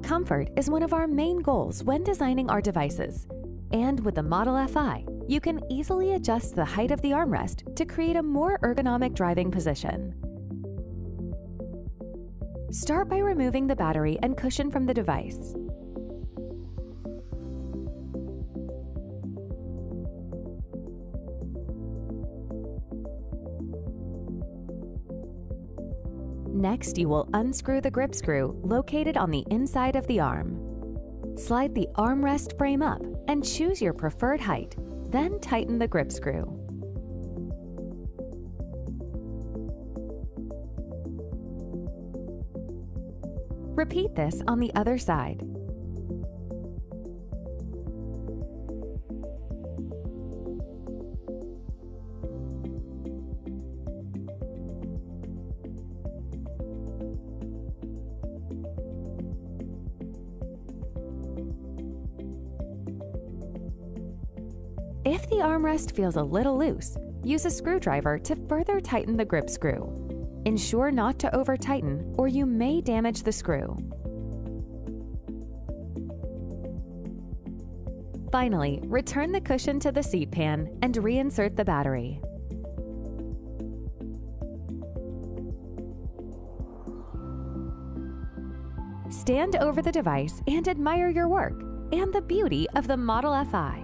Comfort is one of our main goals when designing our devices. And with the Model FI, you can easily adjust the height of the armrest to create a more ergonomic driving position. Start by removing the battery and cushion from the device. Next, you will unscrew the grip screw located on the inside of the arm. Slide the armrest frame up and choose your preferred height, then tighten the grip screw. Repeat this on the other side. If the armrest feels a little loose, use a screwdriver to further tighten the grip screw. Ensure not to over-tighten or you may damage the screw. Finally, return the cushion to the seat pan and reinsert the battery. Stand over the device and admire your work and the beauty of the Model FI.